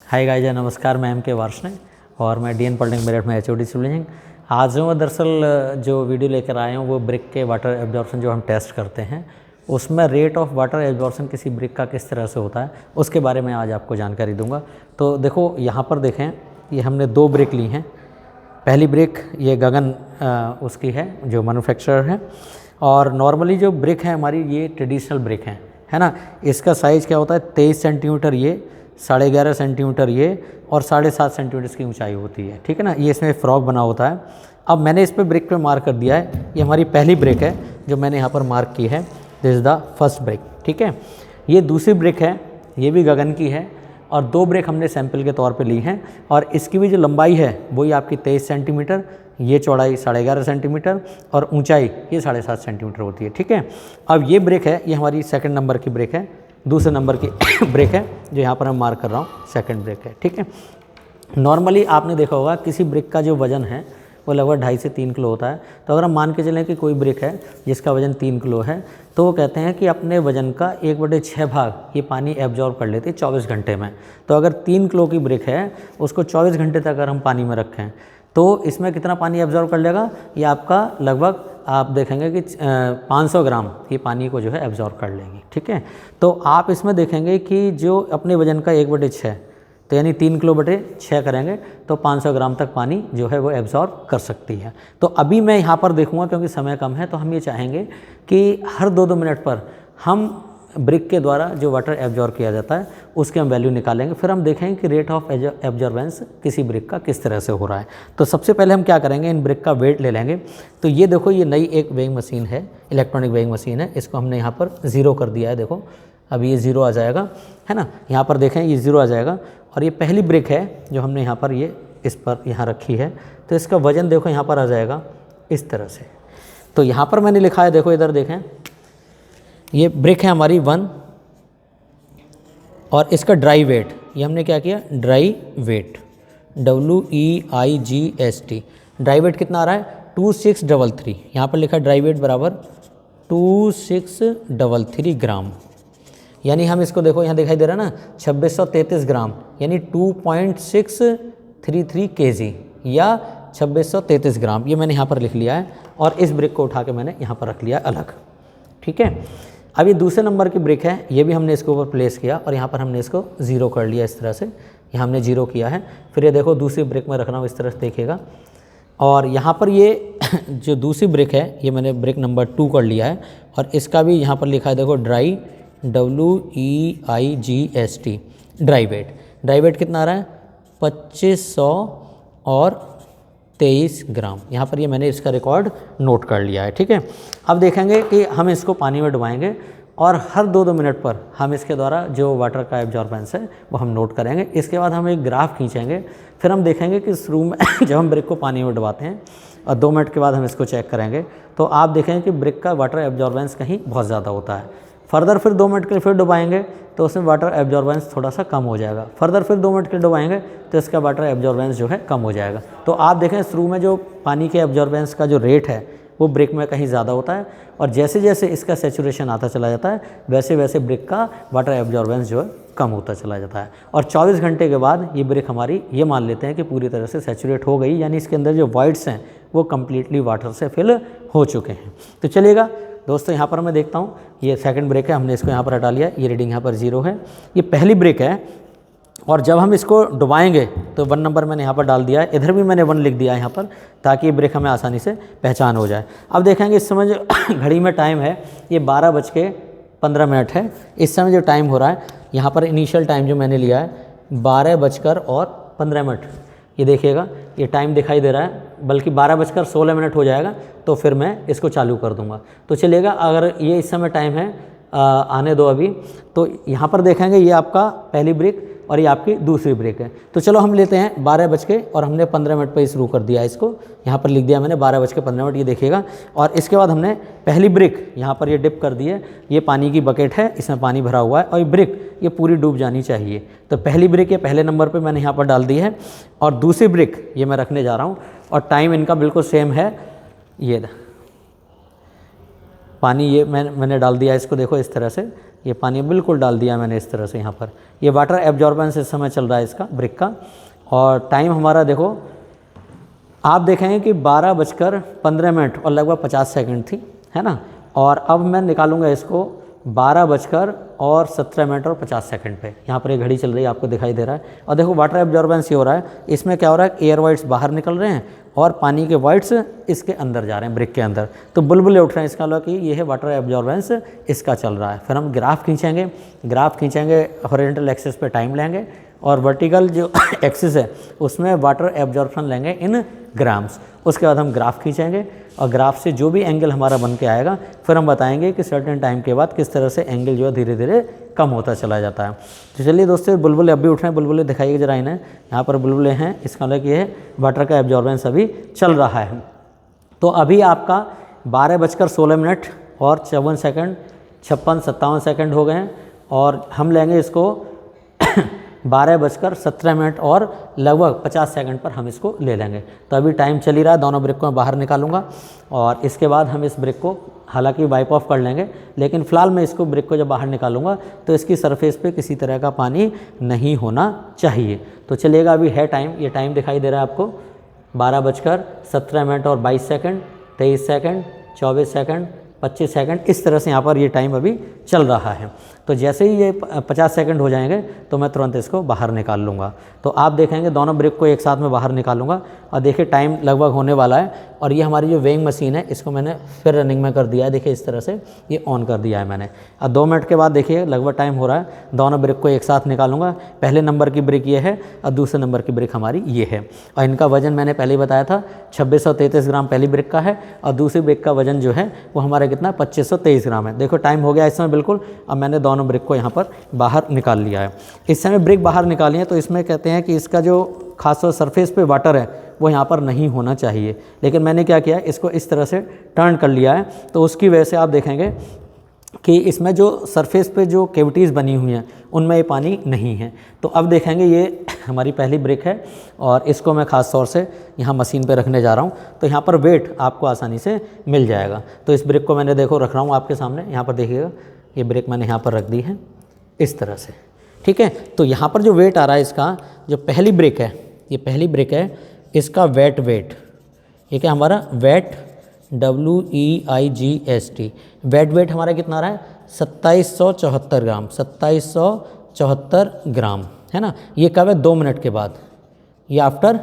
Hi guys, नमस्कार। मैं M के वार्ष्णेय और मैं डीएन पॉलिटेक्निक मेरठ में एचओडी सिविल इंजीनियरिंग। आज जो मैं दरअसल जो वीडियो लेकर आया हूँ वो ब्रिक के वाटर एब्जॉर्प्शन जो हम टेस्ट करते हैं उसमें रेट ऑफ वाटर एब्जॉर्प्शन किसी ब्रिक का किस तरह से होता है उसके बारे में आज आपको जानकारी दूंगा। तो देखो यहाँ पर देखें, ये हमने दो ब्रिक ली हैं। पहली ब्रिक ये गगन उसकी है जो मैन्युफैक्चरर है, और नॉर्मली जो ब्रिक है हमारी ये ट्रेडिशनल ब्रिक है ना। इसका साइज़ क्या होता है, 23 सेंटीमीटर ये, 11.5 सेंटीमीटर ये और 7.5 सेंटीमीटर इसकी ऊंचाई होती है। ठीक है ना, ये इसमें फ्रॉग बना होता है। अब मैंने इस पर ब्रिक पे मार्क कर दिया है, ये हमारी पहली ब्रिक है जो मैंने यहाँ पर मार्क की है। This is the first brick. ठीक है, ये दूसरी ब्रिक है, ये भी गगन की है और दो ब्रिक हमने सैंपल के तौर पे ली हैं और इसकी भी जो लंबाई है वही आपकी 23 सेंटीमीटर, ये चौड़ाई 11.5 सेंटीमीटर और ऊंचाई ये 7.5 सेंटीमीटर होती है। ठीक है, अब ये ब्रिक है, ये हमारी सेकंड नंबर की ब्रिक है, दूसरे नंबर की ब्रिक है जो यहाँ पर मैं मार्क कर रहा हूँ, सेकंड ब्रिक है। ठीक है, नॉर्मली आपने देखा होगा किसी ब्रिक का जो वज़न है वो लगभग 2.5 से 3 किलो होता है। तो अगर हम मान के चलें कि कोई ब्रिक है जिसका वज़न 3 किलो है तो वो कहते हैं कि अपने वज़न का 1/6 भाग ये पानी एब्जॉर्ब कर लेती है 24 घंटे में। तो अगर 3 किलो की ब्रिक है उसको 24 घंटे तक अगर हम पानी में रखें तो इसमें कितना पानी एब्जॉर्ब कर लेगा, ये आपका लगभग आप देखेंगे कि 500 ग्राम ये पानी को जो है एब्जॉर्ब कर लेंगी। ठीक है, तो आप इसमें देखेंगे कि जो अपने वज़न का 1/6 तो यानी 3 किलो बटे 6 करेंगे तो 500 ग्राम तक पानी जो है वो एब्जॉर्ब कर सकती है। तो अभी मैं यहाँ पर देखूँगा क्योंकि समय कम है, तो हम ये चाहेंगे कि हर 2-2 मिनट पर हम ब्रिक के द्वारा जो वाटर एब्जॉर्ब किया जाता है उसके हम वैल्यू निकालेंगे, फिर हम देखेंगे कि रेट ऑफ एब्जॉर्बेंस किसी ब्रिक का किस तरह से हो रहा है। तो सबसे पहले हम क्या करेंगे, इन ब्रिक का वेट ले लेंगे। तो ये देखो, ये नई एक वेइंग मशीन है, इलेक्ट्रॉनिक वेइंग मशीन है, इसको हमने यहाँ पर 0 कर दिया है। देखो अभी ये 0 आ जाएगा, है ना, यहाँ पर देखें ये 0 आ जाएगा। और ये पहली ब्रिक है जो हमने यहाँ पर ये इस पर यहाँ रखी है, तो इसका वज़न देखो यहाँ पर आ जाएगा इस तरह से। तो यहाँ पर मैंने लिखा है, देखो इधर देखें, ये ब्रिक है हमारी 1 और इसका ड्राई वेट ये हमने क्या किया, dry weight WEIGST, dry weight कितना आ रहा है 2633। यहाँ पर लिखा ड्राई वेट बराबर 2633 ग्राम, यानी हम इसको देखो यहाँ दिखाई दे रहा है ना 2633 ग्राम यानी 2.633 kg या 2633 ग्राम, ये मैंने यहाँ पर लिख लिया है और इस ब्रिक को उठा के मैंने यहाँ पर रख लिया अलग। ठीक है, अब ये दूसरे नंबर की ब्रिक है, ये भी हमने इसके ऊपर प्लेस किया और यहाँ पर हमने इसको 0 कर लिया इस तरह से, यहाँ हमने 0 किया है। फिर ये देखो दूसरी ब्रिक में रखना हूँ इस तरह से देखिएगा, और यहाँ पर ये जो दूसरी ब्रिक है ये मैंने ब्रिक नंबर 2 कर लिया है और इसका भी यहाँ पर लिखा है देखो ड्राई WEIGST ड्राई वेट कितना आ रहा है 2500 और 23 ग्राम। यहाँ पर ये मैंने इसका रिकॉर्ड नोट कर लिया है। ठीक है, अब देखेंगे कि हम इसको पानी में डुबाएंगे और हर 2-2 मिनट पर हम इसके द्वारा जो वाटर का एब्जॉर्बेंस है वो हम नोट करेंगे। इसके बाद हम एक ग्राफ खींचेंगे, फिर हम देखेंगे कि इस रूम में जब हम ब्रिक को पानी में डुबाते हैं और 2 मिनट के बाद हम इसको चेक करेंगे तो आप देखेंगे कि ब्रिक का वाटर एब्जॉर्बेंस कहीं बहुत ज़्यादा होता है। फर्दर फिर 2 मिनट के लिए फिर डुबाएंगे तो उसमें वाटर एब्जॉर्बेंस थोड़ा सा कम हो जाएगा। फर्दर फिर 2 मिनट के लिए डुबाएंगे तो इसका वाटर एब्जॉर्बेंस जो है कम हो जाएगा। तो आप देखें शुरू में जो पानी के एब्जॉर्बेंस का जो रेट है वो ब्रिक में कहीं ज़्यादा होता है और जैसे जैसे इसका सैचुरेशन आता चला जाता है वैसे वैसे ब्रिक का वाटर एब्जॉर्बेंस जो है कम होता चला जाता है। और 24 घंटे के बाद ये ब्रिक हमारी ये मान लेते हैं कि पूरी तरह से सैचुरेट हो गई, यानी इसके अंदर जो वॉइड्स हैं वो कम्प्लीटली वाटर से फिल हो चुके हैं। तो चलिएगा दोस्तों, यहाँ पर मैं देखता हूँ, ये सेकंड ब्रेक है, हमने इसको यहाँ पर हटा लिया, ये रीडिंग यहाँ पर 0 है। ये पहली ब्रेक है और जब हम इसको डुबाएंगे तो 1 नंबर मैंने यहाँ पर डाल दिया है, इधर भी मैंने 1 लिख दिया है यहाँ पर ताकि ये ब्रेक हमें आसानी से पहचान हो जाए। अब देखेंगे इस समय जो घड़ी में टाइम है ये 12:15 है। इस समय जो टाइम हो रहा है यहाँ पर इनिशियल टाइम जो मैंने लिया है 12:15। ये देखिएगा ये टाइम दिखाई दे रहा है, बल्कि 12:16 हो जाएगा तो फिर मैं इसको चालू कर दूंगा। तो चलिएगा, अगर ये इस समय टाइम है आने दो अभी, तो यहाँ पर देखेंगे ये आपका पहली ब्रिक और ये आपकी दूसरी ब्रिक है। तो चलो हम लेते हैं 12 और हमने 15 पर शुरू कर दिया, इसको यहाँ पर लिख दिया मैंने 12:15, ये देखिएगा। और इसके बाद हमने पहली ब्रिक यहाँ पर ये डिप कर दी है, ये पानी की बकेट है, इसमें पानी भरा हुआ है और ये ब्रिक ये पूरी डूब जानी चाहिए। तो पहली ब्रिक ये पहले नंबर पर मैंने यहाँ पर डाल दी है और दूसरी ब्रिक ये मैं रखने जा रहा हूँ और टाइम इनका बिल्कुल सेम है। ये पानी ये मैंने डाल दिया इसको, देखो इस तरह से ये पानी बिल्कुल डाल दिया मैंने इस तरह से यहाँ पर। ये वाटर एब्जॉर्बेंस इस समय चल रहा है इसका ब्रिक का। और टाइम हमारा देखो आप देखेंगे कि 12:15 और लगभग 50 सेकंड थी, है ना। और अब मैं निकालूंगा इसको 12:17 और 50 सेकंड पे। यहाँ पर ये घड़ी चल रही है, आपको दिखाई दे रहा है। और देखो वाटर एब्जॉर्बेंस ये हो रहा है, इसमें क्या हो रहा है, एयर वाइट्स बाहर निकल रहे हैं और पानी के वाइट्स इसके अंदर जा रहे हैं, ब्रिक के अंदर, तो बुलबुले उठ रहे हैं। इसका मतलब कि ये है वाटर एब्जॉर्बेंस इसका चल रहा है। फिर हम ग्राफ खींचेंगे, हॉरिजॉन्टल एक्सिस पे टाइम लेंगे और वर्टिकल जो एक्सिस है उसमें वाटर एब्जॉर्प्शन लेंगे इन ग्राम्स। उसके बाद हम ग्राफ खींचेंगे और ग्राफ से जो भी एंगल हमारा बन के आएगा फिर हम बताएंगे कि सर्टेन टाइम के बाद किस तरह से एंगल जो है धीरे धीरे कम होता चला जाता है। तो चलिए दोस्तों, बुलबुले अब भी उठ रहे हैं, बुलबुले दिखाइए जरा इन्हें। यहाँ पर बुलबुले हैं, इसका मतलब ये है वाटर का एब्जॉर्बेंस अभी चल रहा है। तो अभी आपका 12:16 और 54 सेकंड 56-57 सेकंड हो गए हैं और हम लेंगे इसको 12:17 और लगभग 50 सेकंड पर हम इसको ले लेंगे। तो अभी टाइम चल ही रहा है, दोनों ब्रिक को मैं बाहर निकालूंगा और इसके बाद हम इस ब्रिक को हालांकि वाइप ऑफ कर लेंगे, लेकिन फ़िलहाल मैं इसको ब्रिक को जब बाहर निकालूंगा तो इसकी सरफेस पे किसी तरह का पानी नहीं होना चाहिए। तो चलिएगा, अभी है टाइम, ये टाइम दिखाई दे रहा है आपको 12:17 और 22 सेकंड, 23 सेकंड, 24 सेकंड, 25 सेकंड, इस तरह से यहाँ पर ये टाइम अभी चल रहा है। तो जैसे ही ये 50 सेकंड हो जाएंगे तो मैं तुरंत इसको बाहर निकाल लूँगा। तो आप देखेंगे दोनों ब्रिक को एक साथ में बाहर निकालूंगा और देखिए टाइम लगभग होने वाला है। और ये हमारी जो वेइंग मशीन है इसको मैंने फिर रनिंग में कर दिया है, देखिए इस तरह से ये ऑन कर दिया है मैंने। अब 2 मिनट के बाद देखिए लगभग टाइम हो रहा है, दोनों ब्रिक को एक साथ निकालूंगा। पहले नंबर की ब्रिक ये है और दूसरे नंबर की ब्रिक हमारी ये है और इनका वजन मैंने पहले ही बताया था 2633 ग्राम पहली ब्रिक का है और दूसरी ब्रिक का वजन जो है वो हमारा कितना 2523 ग्राम है। देखो टाइम हो गया इस समय बिल्कुल। अब मैंने दोनों ब्रिक को यहाँ पर बाहर निकाल लिया है। इस समय ब्रिक बाहर निकाली है तो इसमें कहते हैं कि इसका जो खासतौर सरफेस पे वाटर है वो यहाँ पर नहीं होना चाहिए, लेकिन मैंने क्या किया, इसको इस तरह से टर्न कर लिया है। तो उसकी वजह से आप देखेंगे कि इसमें जो सरफेस पे जो कैविटीज़ बनी हुई हैं उनमें ये पानी नहीं है। तो अब देखेंगे ये हमारी पहली ब्रिक है और इसको मैं ख़ास तौर से यहाँ मशीन पे रखने जा रहा हूँ, तो यहाँ पर वेट आपको आसानी से मिल जाएगा। तो इस ब्रिक को मैंने देखो रख रहा हूँ आपके सामने, यहाँ पर देखिएगा ये ब्रिक मैंने यहाँ पर रख दी है इस तरह से, ठीक है। तो यहाँ पर जो वेट आ रहा है इसका, जो पहली ब्रिक है, ये पहली ब्रिक है, इसका वेट ये क्या हमारा वेट WEIGST वेट हमारा कितना आ रहा है 2774 ग्राम, 2774 ग्राम, है ना। ये कब है 2 मिनट के बाद, ये आफ्टर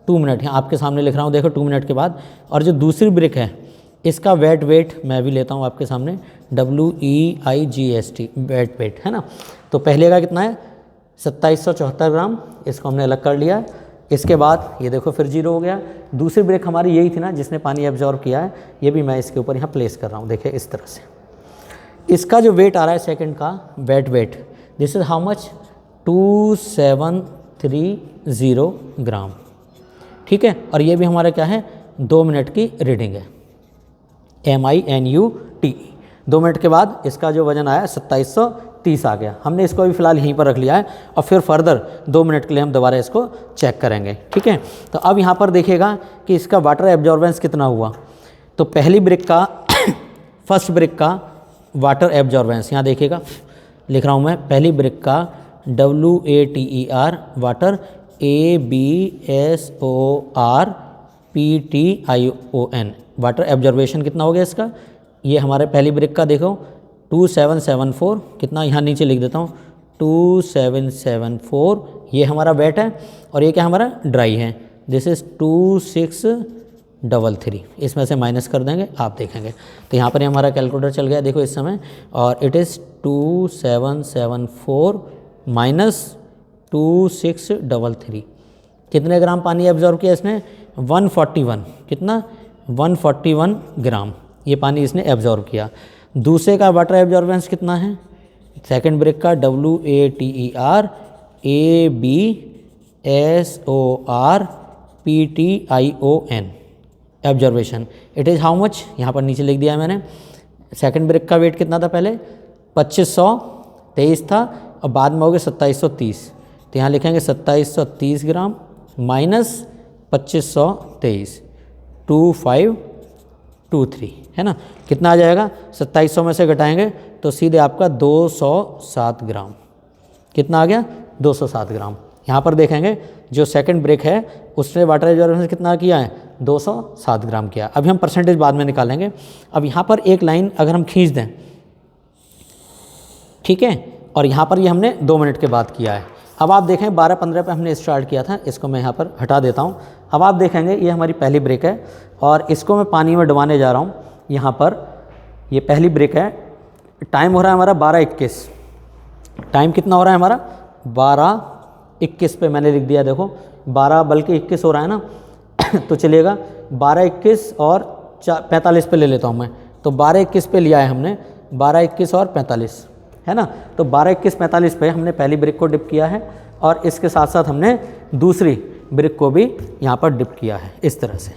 2 मिनट है, आपके सामने लिख रहा हूँ देखो 2 मिनट के बाद। और जो दूसरी ब्रिक है इसका वेट मैं भी लेता हूँ आपके सामने WEIGST वेट, है ना। तो पहले का कितना है 2774 ग्राम, इसको हमने अलग कर लिया। इसके बाद ये देखो फिर 0 हो गया। दूसरी ब्रिक हमारी यही थी ना जिसने पानी एब्जॉर्ब किया है, ये भी मैं इसके ऊपर यहाँ प्लेस कर रहा हूँ, देखिए इस तरह से। इसका जो वेट आ रहा है सेकंड का weight this is how much 2730 gram, ठीक है। और ये भी हमारा क्या है 2 मिनट की रीडिंग है, MINUTE। 2 मिनट के बाद इसका जो वजन आया 2730 आ गया। हमने इसको अभी फ़िलहाल यहीं पर रख लिया है और फिर फर्दर 2 मिनट के लिए हम दोबारा इसको चेक करेंगे, ठीक है। तो अब यहाँ पर देखिएगा कि इसका वाटर एब्जॉर्बेंस कितना हुआ। तो पहली ब्रिक का फर्स्ट ब्रिक का वाटर एब्जॉर्बेंस यहाँ देखिएगा, लिख रहा हूँ मैं, पहली ब्रिक का WATER water ABSORPTION water absorption कितना हो गया इसका। ये हमारे पहली ब्रिक का देखो 2774, कितना यहाँ नीचे लिख देता हूँ 2774, ये हमारा वेट है। और ये क्या हमारा ड्राई है, दिस इज़ 2633, इसमें से माइनस कर देंगे, आप देखेंगे। तो यहाँ पर हमारा कैलकुलेटर चल गया देखो इस समय, और इट इज़ 2774 माइनस 2633। कितने ग्राम पानी एब्जॉर्ब किया इसने 141, कितना 141 ग्राम ये पानी इसने एब्जॉर्ब किया। दूसरे का वाटर एब्जॉर्बेंस कितना है, सेकंड ब्रिक का WATER ABSORPTION absorption, it is how much, यहाँ पर नीचे लिख दिया मैंने। सेकंड ब्रिक का वेट कितना था, पहले 2523 था और बाद में हो गया 2730, तो यहाँ लिखेंगे 2730 ग्राम माइनस 2523, 2523, है ना। कितना आ जाएगा 2700 में से घटाएंगे तो सीधे आपका 207 ग्राम। कितना आ गया? 207 ग्राम। यहाँ पर देखेंगे जो सेकंड ब्रिक है उसने वाटर एब्जॉर्बेंस कितना किया है? 207 ग्राम किया। अभी हम परसेंटेज बाद में निकालेंगे। अब यहाँ पर एक लाइन अगर हम खींच दें, ठीक है, और यहाँ पर ये हमने 2 मिनट के बाद किया है। अब आप देखें 12-15 पे हमने स्टार्ट किया था, इसको मैं यहाँ पर हटा देता हूँ। अब आप देखेंगे ये हमारी पहली ब्रिक है और इसको मैं पानी में डुबाने जा रहा हूँ। यहाँ पर ये पहली ब्रिक है, टाइम हो रहा है हमारा 12:21। टाइम कितना हो रहा है हमारा? 12:21 पे मैंने लिख दिया, देखो 12 बल्कि 21 हो रहा है ना तो चलिएगा 12:21 और 45 पे ले लेता हूँ मैं। तो 12:21 पे लिया है हमने, 12:21 और 45 है ना। तो 12:21-45 पे हमने पहली ब्रिक को डिप किया है और इसके साथ साथ हमने दूसरी ब्रिक को भी यहाँ पर डिप किया है इस तरह से।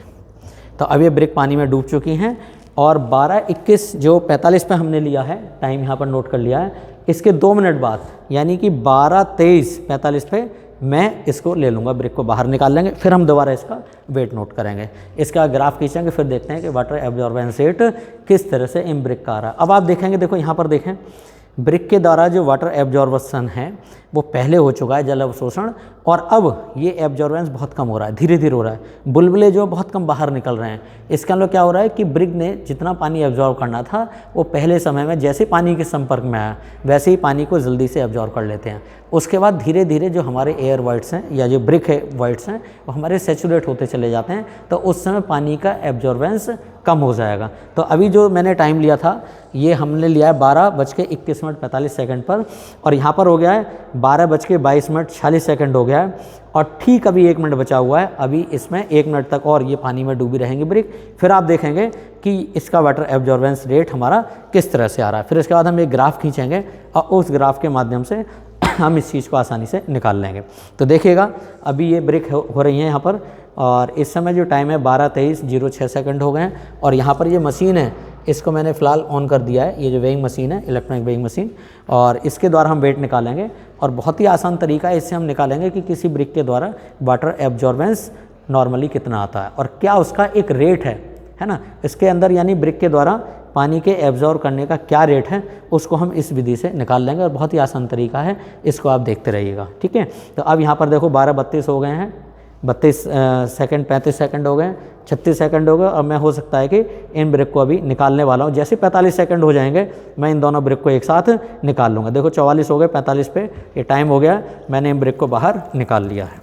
तो अब ये ब्रिक पानी में डूब चुकी हैं और 12:21 जो 45 पे हमने लिया है, टाइम यहाँ पर नोट कर लिया है, इसके 2 मिनट बाद यानी कि 12:23-45 पे मैं इसको ले लूँगा, ब्रिक को बाहर निकाल लेंगे, फिर हम दोबारा इसका वेट नोट करेंगे, इसका ग्राफ खींचेंगे, फिर देखते हैं कि वाटर एब्जॉर्बेंस रेट किस तरह से इन ब्रिक का आ रहा है। अब आप देखेंगे, देखो यहाँ पर देखें ब्रिक के द्वारा जो वाटर एब्जॉर्बेशन है वो पहले हो चुका है, जल अवशोषण, और अब ये एब्जॉर्बेंस बहुत कम हो रहा है, धीरे धीरे हो रहा है। बुलबुले जो बहुत कम बाहर निकल रहे हैं। इसका मतलब क्या हो रहा है कि ब्रिक ने जितना पानी एब्जॉर्ब करना था वो पहले समय में जैसे पानी के संपर्क में आया वैसे ही पानी को जल्दी से एब्जॉर्ब कर लेते हैं। उसके बाद धीरे धीरे जो हमारे एयर वाइट्स हैं या जो ब्रिक है वाइट्स हैं वो हमारे सेचुरेट होते चले जाते हैं, तो उस समय पानी का एब्जॉर्बेंस कम हो जाएगा। तो अभी जो मैंने टाइम लिया था ये हमने लिया है 12:21:45 पर, और यहाँ पर हो गया है 12:22:46 हो गया है, और ठीक अभी 1 मिनट बचा हुआ है। अभी इसमें 1 मिनट तक और ये पानी में डूबी रहेंगी ब्रिक, फिर आप देखेंगे कि इसका वाटर एब्जॉर्बेंस रेट हमारा किस तरह से आ रहा है। फिर इसके बाद हम एक ग्राफ खींचेंगे और उस ग्राफ के माध्यम से हम इस चीज़ को आसानी से निकाल लेंगे। तो देखिएगा अभी ये ब्रिक हो रही है यहाँ पर, और इस समय जो टाइम है 12:23:06 हो गए हैं, और यहाँ पर ये मशीन है इसको मैंने फ़िलहाल ऑन कर दिया है, ये जो वेइंग मशीन है, इलेक्ट्रॉनिक वेइंग मशीन, और इसके द्वारा हम वेट निकालेंगे। और बहुत ही आसान तरीका है, इससे हम निकालेंगे कि किसी ब्रिक के द्वारा वाटर एब्जॉर्बेंस नॉर्मली कितना आता है और क्या उसका एक रेट है ना, इसके अंदर, यानी ब्रिक के द्वारा पानी के एब्जॉर्ब करने का क्या रेट है उसको हम इस विधि से निकाल लेंगे, और बहुत ही आसान तरीका है, इसको आप देखते रहिएगा, ठीक है। तो अब यहाँ पर देखो 12:32 हो गए हैं, 32 सेकंड, 35 सेकंड हो गए, 36 सेकंड हो गए, और मैं हो सकता है कि इन ब्रिक को अभी निकालने वाला हूँ। जैसे 45 सेकंड हो जाएंगे मैं इन दोनों ब्रिक को एक साथ निकाल लूँगा। देखो 44 हो गए, 45 पे ये टाइम हो गया, मैंने इन ब्रिक को बाहर निकाल लिया है,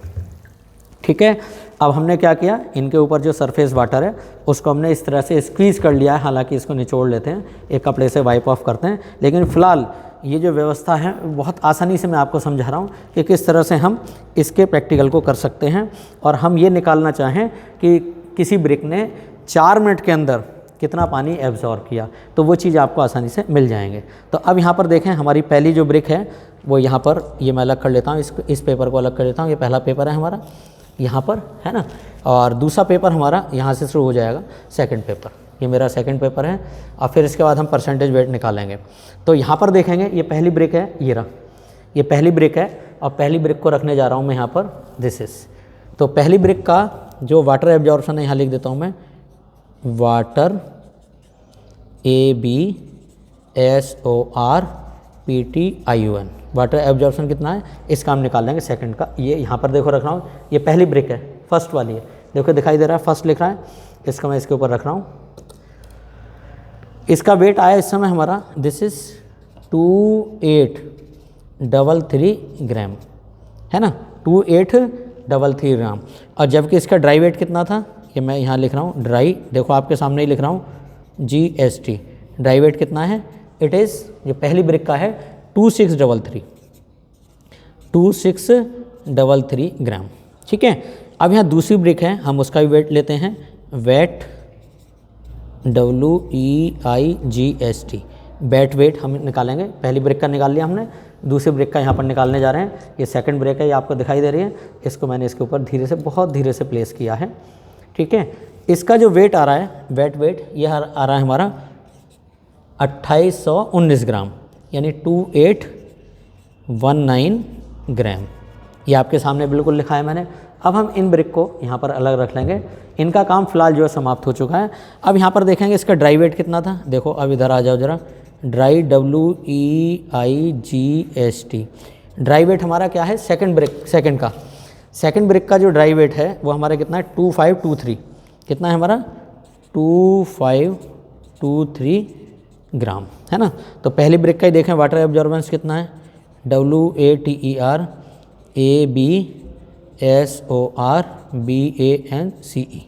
ठीक है। अब हमने क्या किया, इनके ऊपर जो सरफेस वाटर है उसको हमने इस तरह से स्क्वीज़ कर लिया है, हालांकि इसको निचोड़ लेते हैं, एक कपड़े से वाइप ऑफ करते हैं, लेकिन फ़िलहाल ये जो व्यवस्था है बहुत आसानी से मैं आपको समझा रहा हूँ कि किस तरह से हम इसके प्रैक्टिकल को कर सकते हैं। और हम ये निकालना चाहें कि किसी ब्रिक ने 4 मिनट के अंदर कितना पानी एब्जॉर्ब किया, तो वो चीज़ आपको आसानी से मिल जाएंगे। तो अब यहाँ पर देखें हमारी पहली जो ब्रिक है वो यहाँ पर, ये मैं अलग कर लेता हूँ, इस पेपर को अलग कर लेता हूँ, ये पहला पेपर है हमारा यहाँ पर, है ना, और दूसरा पेपर हमारा यहाँ से शुरू हो जाएगा, सेकंड पेपर, ये मेरा सेकंड पेपर है। और फिर इसके बाद हम परसेंटेज वेट निकालेंगे। तो यहाँ पर देखेंगे ये पहली ब्रिक है, ये रहा, ये पहली ब्रिक है, और पहली ब्रिक को रखने जा रहा हूँ मैं यहाँ पर, दिस इज। तो पहली ब्रिक का जो वाटर एब्जॉर्प्शन है यहाँ लिख देता हूँ मैं, वाटर ABSORPTION, वाटर एब्जॉर्प्शन कितना है इसका हम निकाल लेंगे सेकंड का। ये यहाँ पर देखो रख रहा हूँ, ये पहली ब्रिक है, फर्स्ट वाली है, देखो दिखाई दे रहा है, फर्स्ट लिख रहा है, इसका मैं इसके ऊपर रख रहा हूँ। इसका वेट आया इस समय हमारा, दिस इज़ 2833 ग्राम, है ना, 2833 ग्राम। और जबकि इसका ड्राई वेट कितना था, ये मैं यहाँ लिख रहा हूँ, ड्राई, देखो आपके सामने ही लिख रहा हूँ, GST, ड्राई वेट कितना है, इट इज़, जो पहली ब्रिक का है 2633 ग्राम, ठीक है। अब यहाँ दूसरी ब्रिक है, हम उसका भी वेट लेते हैं, वेट WEIGST, बैट वेट हम निकालेंगे। पहली ब्रिक का निकाल लिया हमने, दूसरी ब्रिक का यहाँ पर निकालने जा रहे हैं। ये सेकंड ब्रिक है, ये आपको दिखाई दे रही है, इसको मैंने इसके ऊपर धीरे से, बहुत धीरे से प्लेस किया है, ठीक है। इसका जो वेट आ रहा है, बैट वेट, ये आ रहा है हमारा 2819 ग्राम, यानी 2819 ग्राम, ये आपके सामने बिल्कुल लिखा है मैंने। अब हम इन ब्रिक को यहाँ पर अलग रख लेंगे, इनका काम फिलहाल जो है समाप्त हो चुका है। अब यहाँ पर देखेंगे इसका ड्राई वेट कितना था, देखो अब इधर आ जाओ ज़रा, ड्राई WEIGST। ड्राई वेट हमारा क्या है, सेकंड ब्रिक का जो ड्राई वेट है वो हमारा कितना है 2523, कितना है हमारा 2523 ग्राम, है ना। तो पहली ब्रिक का ही देखें वाटर एब्जॉर्बेंस कितना है, WATERABSORBANCE,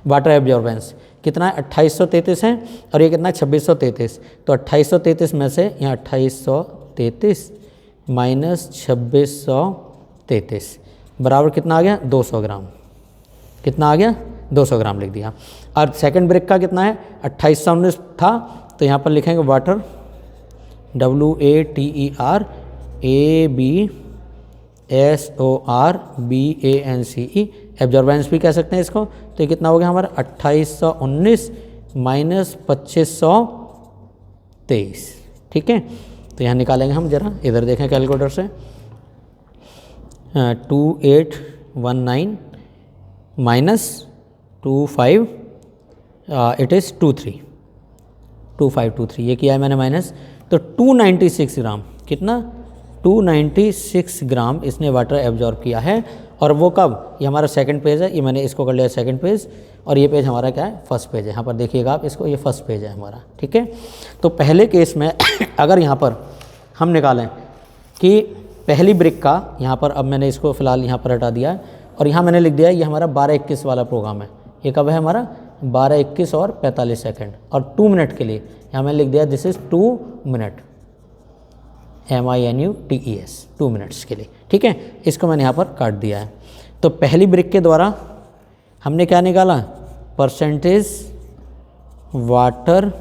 वाटर एब्जॉर्बेंस कितना है 2833 है, और ये कितना है 2633। तो 2833 में से यहाँ 2833 माइनस 2633 बराबर कितना आ गया 200 ग्राम, कितना आ गया 200 ग्राम लिख दिया। और सेकंड ब्रिक का कितना है 2819 था, तो यहाँ पर लिखेंगे वाटर WATERABSORBANCE, एब्जॉर्बेंस भी कह सकते हैं इसको। तो ये कितना हो गया हमारा 2819 माइनस 2523, ठीक है। तो यहाँ निकालेंगे हम, जरा इधर देखें कैलकुलेटर से, 2819 माइनस 25 इट इज़ 2523, ये किया है मैंने माइनस। तो 296 ग्राम, कितना 296 ग्राम इसने वाटर एब्जॉर्ब किया है। और वो कब, ये हमारा सेकंड पेज है, ये मैंने इसको कर लिया सेकंड पेज, और ये पेज हमारा क्या है फर्स्ट पेज है। यहाँ पर देखिएगा आप इसको, ये फर्स्ट पेज है हमारा, ठीक है। तो पहले केस में अगर यहाँ पर हम निकालें कि पहली ब्रिक का, यहाँ पर अब मैंने इसको फ़िलहाल यहाँ पर हटा दिया है, और यहाँ मैंने लिख दिया है ये हमारा 12:21 वाला प्रोग्राम है। ये कब है हमारा 12:21 और 45 सेकेंड, और 2 मिनट के लिए यहाँ मैंने लिख दिया this is 2 minute, MINUTES, 2 minutes के लिए, ठीक है। इसको मैंने यहाँ पर काट दिया है। तो पहली ब्रिक के द्वारा हमने क्या निकाला, परसेंटेज वाटर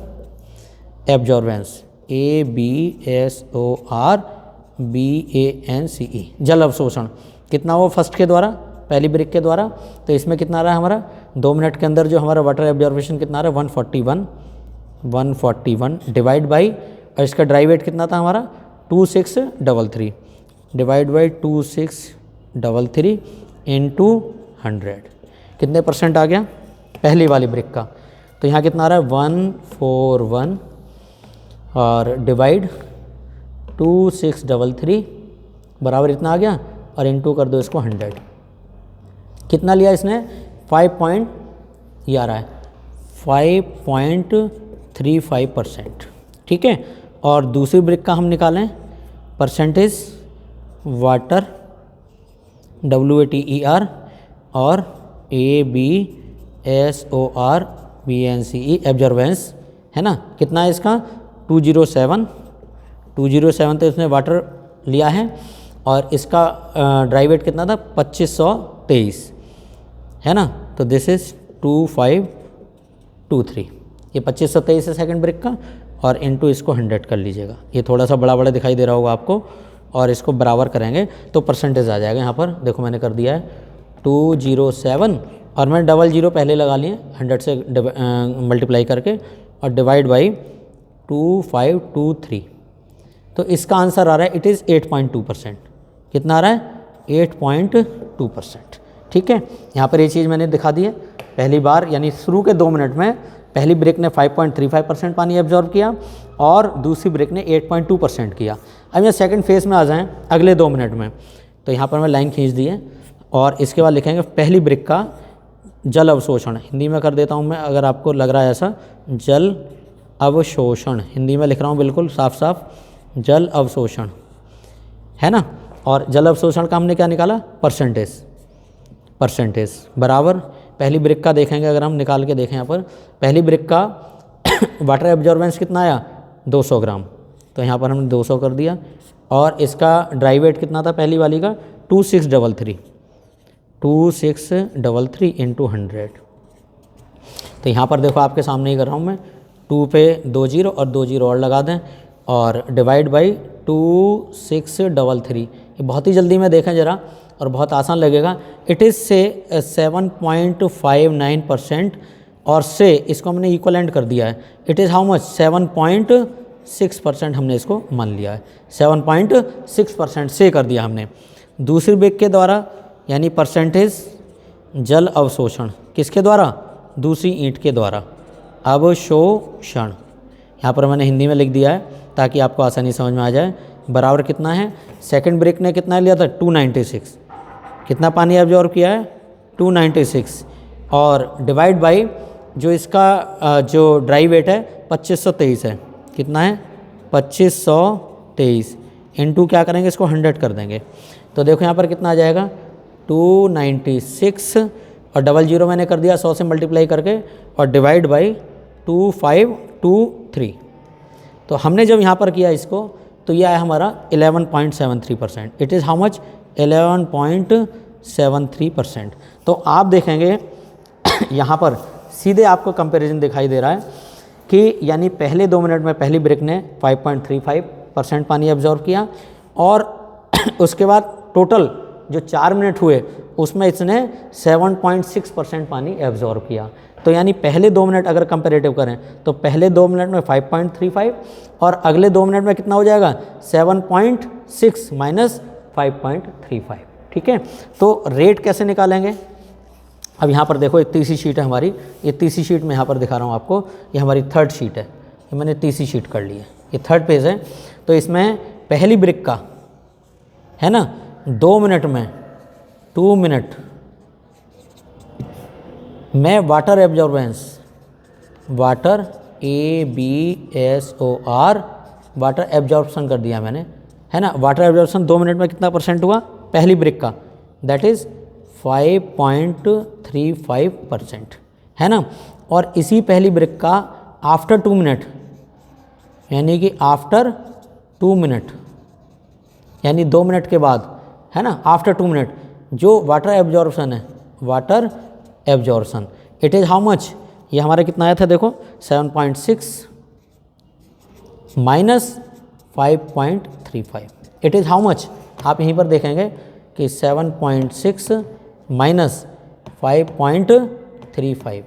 एब्जॉर्बेंस, ABSORBANCE, जल अवशोषण कितना हो फर्स्ट के द्वारा, पहली ब्रिक के द्वारा। तो इसमें कितना रहा हमारा 2 मिनट के अंदर जो हमारा वाटर एब्जॉर्बेशन कितना रहा 141 डिवाइड बाई, और इसका ड्राई वेट कितना था हमारा 2633 डिवाइड बाई 2633 इंटू 100, कितने परसेंट आ गया पहली वाली ब्रिक का। तो यहाँ कितना आ रहा है 141 और डिवाइड 2633 बराबर इतना आ गया, और इंटू कर दो इसको 100, कितना लिया इसने 5 ये आ रहा है 5.35%, ठीक है। और दूसरी ब्रिक का हम निकालें परसेंटेज वाटर WATER और ABSORBANCE एब्जॉर्बेंस, है ना, कितना है इसका 207 तो इसने वाटर लिया है, और इसका ड्राई वेट कितना था 2523, है ना। तो दिस इज़ 2523, ये 2523 है सेकंड ब्रिक का, और इनटू इसको 100 कर लीजिएगा। ये थोड़ा सा बड़ा दिखाई दे रहा होगा आपको, और इसको बराबर करेंगे तो परसेंटेज आ जाएगा। यहाँ पर देखो मैंने कर दिया है 207, और मैंने 00 पहले लगा लिए 100 से मल्टीप्लाई करके, और डिवाइड बाई 2523। तो इसका आंसर आ रहा है इट इज़ 8.2%, कितना आ रहा है 8.2%, ठीक है। यहाँ पर ये चीज़ मैंने दिखा दी है पहली बार, यानी शुरू के 2 मिनट में पहली ब्रिक ने 5.35% पानी एब्जॉर्ब किया, और दूसरी ब्रिक ने 8.2% किया। अब यहाँ सेकंड फेज में आ जाएं अगले 2 मिनट में, तो यहाँ पर मैं लाइन खींच दी है, और इसके बाद लिखेंगे पहली ब्रिक का जल अवशोषण, हिंदी में कर देता हूँ मैं, अगर आपको लग रहा है ऐसा, जल अवशोषण हिंदी में लिख रहा हूँ बिल्कुल साफ साफ, जल अवशोषण, है ना। और जल अवशोषण का हमने क्या निकाला परसेंटेज बराबर पहली ब्रिक का देखेंगे, अगर हम निकाल के देखें यहाँ पर पहली ब्रिक का वाटर एब्जॉर्बेंस कितना आया 200 ग्राम, तो यहाँ पर हमने 200 कर दिया, और इसका ड्राई वेट कितना था पहली वाली का 2633 इंटू 100। तो यहाँ पर देखो आपके सामने ही कर रहा हूँ मैं, 2 पे 2 0 और 2 0 और लगा दें, और डिवाइड बाई 2633। ये बहुत ही जल्दी में देखें ज़रा, और बहुत आसान लगेगा। इट इज़ से 7.59%, और से इसको हमने इक्वलेंट कर दिया है, इट इज़ हाउ मच 7.6% हमने इसको मान लिया है, 7.6% से कर दिया हमने। दूसरी ब्रिक के द्वारा यानी परसेंटेज जल अवशोषण किसके द्वारा, दूसरी ईंट के द्वारा, अवशोषण यहाँ पर मैंने हिंदी में लिख दिया है ताकि आपको आसानी समझ में आ जाए। बराबर कितना है, सेकंड ब्रिक ने कितना लिया था 296, कितना पानी एब्जॉर्ब किया है 296, और डिवाइड बाई जो इसका जो ड्राई वेट है 2523 है, कितना है 2523, इनटू क्या करेंगे इसको 100 कर देंगे। तो देखो यहाँ पर कितना आ जाएगा 296 और डबल जीरो मैंने कर दिया 100 से मल्टीप्लाई करके और डिवाइड बाई 2523। तो हमने जब यहाँ पर किया इसको तो यह आया हमारा 11.73%। It is how much 11.73%। तो आप देखेंगे यहाँ पर सीधे आपको कंपैरिजन दिखाई दे रहा है कि यानी पहले 2 मिनट में पहली ब्रिक ने 5.35% पानी एब्जॉर्ब किया और उसके बाद टोटल जो 4 मिनट हुए उसमें इसने 7.6% पानी एब्जॉर्ब किया। तो यानी पहले 2 मिनट अगर कंपैरेटिव करें तो पहले 2 मिनट में 5.35 और अगले 2 मिनट में कितना हो जाएगा 7.6 माइनस 5.35। ठीक है, तो रेट कैसे निकालेंगे। अब यहाँ पर देखो एक तीसरी शीट है हमारी, ये तीसरी शीट में यहाँ पर दिखा रहा हूँ आपको, ये हमारी थर्ड शीट है, ये मैंने तीसरी शीट कर ली है, ये थर्ड पेज है। तो इसमें पहली ब्रिक का है ना 2 मिनट में 2 मिनट में water absorbance, water ABSOR water absorption कर दिया मैंने, है ना। वाटर एब्जॉर्प्शन 2 मिनट में कितना परसेंट हुआ पहली ब्रिक का, दैट इज़ 5.35%, है ना। और इसी पहली ब्रिक का आफ्टर 2 मिनट यानी कि आफ्टर 2 मिनट यानी 2 मिनट के बाद, है ना, आफ्टर 2 मिनट जो वाटर एब्जॉर्प्शन है, water absorption it is how much, ये हमारा कितना आया था देखो 7.6 minus 5.35, it is how much. आप यहीं पर देखेंगे कि 7.6 माइनस 5.35